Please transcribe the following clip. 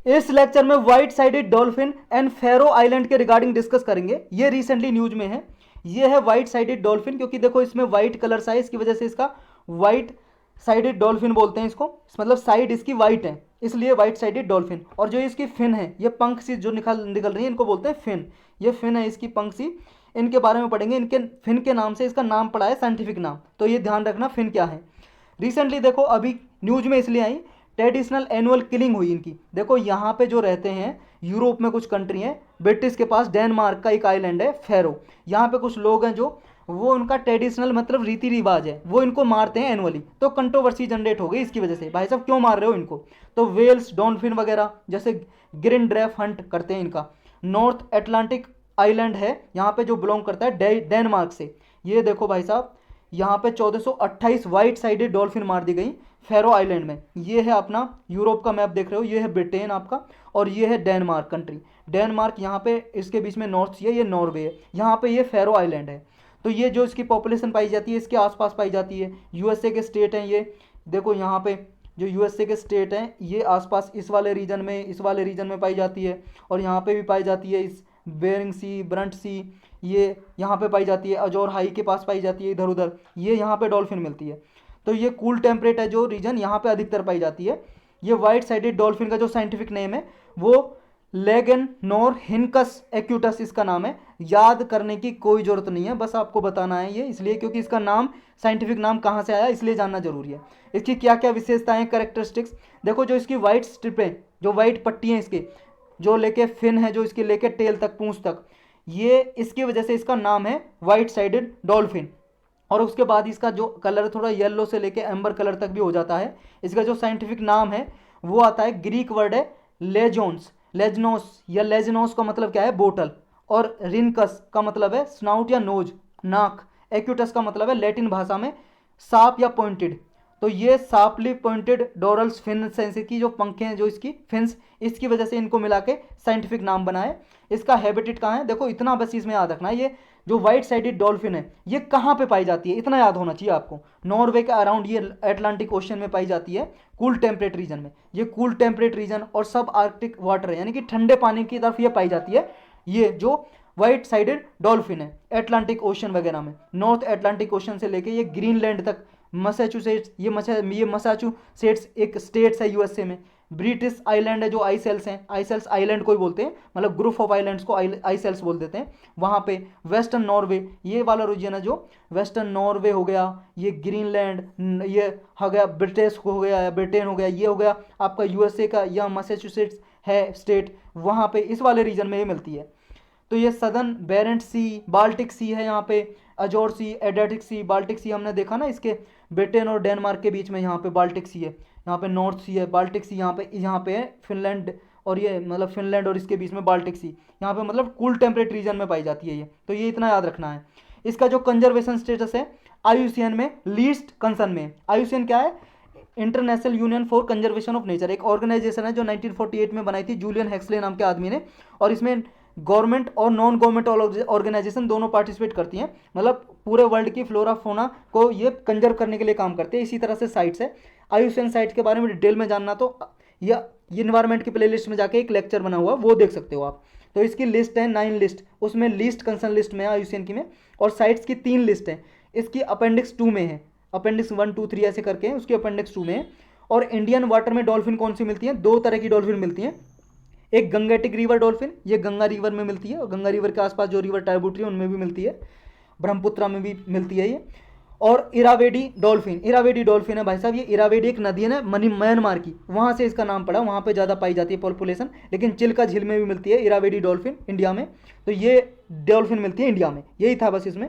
इस लेक्चर में white sided dolphin and Faroe island के रिगार्डिंग डिस्कस करेंगे। ये रिसेंटली न्यूज में है। ये है व्हाइट साइडेड डॉल्फिन, क्योंकि देखो इसमें व्हाइट कलर सा है, इसकी वजह से इसका व्हाइट साइडेड डॉल्फिन बोलते हैं इसको। मतलब साइड इसकी व्हाइट है, इसलिए व्हाइट साइडेड डॉल्फिन। और जो इसकी फिन है, ये पंख सी जो निकल रही है, इनको बोलते हैं फिन। ये फिन है इसकी, पंख सी। इनके बारे में पढ़ेंगे। इनके फिन के नाम से इसका नाम पड़ा है, साइंटिफिक नाम। तो ये ध्यान रखना फिन क्या है। रिसेंटली देखो अभी न्यूज में इसलिए आई, ट्रेडिशनल एनुअल किलिंग हुई इनकी। देखो यहाँ पे जो रहते हैं, यूरोप में कुछ कंट्री हैं, ब्रिटिश के पास डेनमार्क का एक आइलैंड है फेरो। यहाँ पे कुछ लोग हैं जो वो उनका ट्रेडिशनल मतलब रीति रिवाज है, वो इनको मारते हैं एनुअली। तो कंट्रोवर्सी जनरेट हो गई इसकी वजह से, भाई साहब क्यों मार रहे हो इनको। तो वेल्स डॉल्फिन वगैरह जैसे ग्रीन ड्रैफ हंट करते हैं इनका। नॉर्थ एटलांटिक आइलैंड है यहाँ पे जो बिलोंग करता है डेनमार्क से। ये देखो भाई साहब, यहाँ पे 1428 वाइट साइडेड डॉल्फिन मार दी गई फेरो आइलैंड में। ये है अपना यूरोप का मैप देख रहे हो, ये है ब्रिटेन आपका, और ये है डेनमार्क कंट्री। डेनमार्क यहाँ पे इसके बीच में नॉर्थ सी है, ये नॉर्वे है, यहाँ पे ये फेरो आइलैंड है। तो ये जो इसकी पॉपुलेशन पाई जाती है इसके आसपास पाई जाती है। यूएसए के स्टेट हैं ये, देखो यहाँ पे जो यूएसए के स्टेट हैं ये आसपास इस वाले रीजन में पाई जाती है। और यहाँ पे भी पाई जाती है, इस बेरिंग सी, ब्रंट सी, ये यहाँ पे पाई जाती है। अजोर हाई के पास पाई जाती है, इधर उधर ये यहाँ पे डॉल्फिन मिलती है। तो ये कूल टेम्परेट है जो रीजन, यहाँ पे अधिकतर पाई जाती है। ये वाइट साइडेड डॉल्फिन का जो साइंटिफिक नेम है वो लेगेनोरहिनकस एक्यूटस इसका नाम है। याद करने की कोई ज़रूरत नहीं है, बस आपको बताना है ये, इसलिए क्योंकि इसका नाम साइंटिफिक नाम कहाँ से आया इसलिए जानना जरूरी है। इसकी क्या क्या विशेषताएं, कैरेक्टरिस्टिक्स देखो। जो इसकी वाइट स्ट्रिपें, जो वाइट पट्टी हैं इसके, जो लेके फिन है, जो इसके लेके टेल तक, पूंछ तक, ये इसकी वजह से इसका नाम है वाइट साइडेड डॉल्फिन। और उसके बाद इसका जो कलर थोड़ा येलो से लेके एम्बर कलर तक भी हो जाता है। इसका जो साइंटिफिक नाम है वो आता है, ग्रीक वर्ड है लेजोन्स, लेजनोस या लेजनोस का मतलब क्या है, बोतल। और रिनकस का मतलब है स्नाउट या नोज, नाक। एक्यूटस का मतलब है लैटिन भाषा में साप या पॉइंटेड। तो ये सापली पॉइंटेड डोरल्स फिन की जो पंखे हैं, जो इसकी फिन्स, इसकी वजह से इनको मिला के साइंटिफिक नाम बना है। इसका हैबिटेट कहाँ है, देखो इतना बस इसमें याद रखना है, ये जो व्हाइट साइडेड डॉल्फिन है ये कहाँ पे पाई जाती है, इतना याद होना चाहिए आपको। नॉर्वे के अराउंड ये अटलांटिक ओशन में पाई जाती है, कूल टेम्परेट रीजन में। ये कूल टेम्परेट रीजन और सब आर्कटिक वाटर है, यानी कि ठंडे पानी की तरफ ये पाई जाती है। ये जो व्हाइट साइडेड डॉल्फिन है अटलांटिक ओशन वगैरह में, नॉर्थ अटलांटिक ओशन से लेके ये ग्रीनलैंड तक, मसाचुसेट्स, ये मसाचुसेट्स एक स्टेट्स है यूएसए में। ब्रिटिश आइलैंड है जो आइसेल्स हैं, आइसेल्स आइलैंड को ही बोलते हैं, मतलब ग्रुप ऑफ आइलैंड्स को आइसेल्स बोल देते हैं। वहाँ पे वेस्टर्न नॉर्वे, ये वाला रीजन है जो वेस्टर्न नॉर्वे हो गया, ये ग्रीनलैंड, ये हो गया ब्रिटिश हो गया या ब्रिटेन हो गया, ये हो गया आपका यूएसए का या मैसाचुसेट्स है स्टेट, वहाँ पे इस वाले रीजन में ये मिलती है। तो ये सदर्न बेरेंट सी, बाल्टिक सी है यहाँ पे, अजोर सी, एड्रियाटिक सी, बाल्टिक सी हमने देखा ना इसके ब्रिटेन और डेनमार्क के बीच में, यहाँ पे बाल्टिक सी है, यहाँ पे नॉर्थ सी है, बाल्टिक सी यहाँ पे है फिनलैंड, और ये मतलब फिनलैंड और इसके बीच में बाल्टिक सी, यहाँ पे मतलब कूल टेम्परेट रीजन में पाई जाती है ये। तो ये इतना याद रखना है। इसका जो कंजर्वेशन स्टेटस है आईयूसीएन में लीस्ट कंसर्न में। आईयूसीएन क्या है, international union for conservation of nature, एक ऑर्गेनाइजेशन है जो 1948 में बनाई थी जूलियन हेक्सले नाम के आदमी ने। और इसमें गवर्नमेंट और नॉन गवर्नमेंट ऑर्गेनाइजेशन दोनों पार्टिसिपेट करती हैं, मतलब पूरे वर्ल्ड की फ्लोरा फोना को ये कंजर्व करने के लिए काम करते हैं। इसी तरह से साइट्स है, आईयूसीएन साइट्स के बारे में डिटेल में जानना तो या इन्वायरमेंट की प्लेलिस्ट में जाके एक लेक्चर बना हुआ वो देख सकते हो आप। तो इसकी लिस्ट है 9 लिस्ट, उसमें लीस्ट कंसर्न लिस्ट में है आईयूसीएन की में। और साइट्स की 3 लिस्ट है, इसकी अपेंडिक्स 2 में है, अपेंडिक्स 1 2 3 ऐसे करके हैं, उसकी अपेंडिक्स 2 में है। और इंडियन वाटर में डॉल्फिन कौन सी मिलती है, 2 तरह की डॉल्फिन मिलती हैं। एक गंगेटिक रिवर डॉल्फिन, ये गंगा रिवर में मिलती है, और गंगा रिवर के आसपास जो रिवर ट्राइब्यूटरी है उनमें भी मिलती है, ब्रह्मपुत्रा में भी मिलती है ये। और इरावेडी डॉल्फिन, इरावेडी डॉल्फिन है भाई साहब, ये इरावेडी एक नदी है ना म्यांमार की, वहाँ से इसका नाम पड़ा, वहाँ पे ज़्यादा पाई जाती है पॉपुलेशन, लेकिन चिल्का झील में भी मिलती है इरावेडी डॉल्फिन इंडिया में। तो ये डॉल्फिन मिलती है इंडिया में, यही था बस इसमें।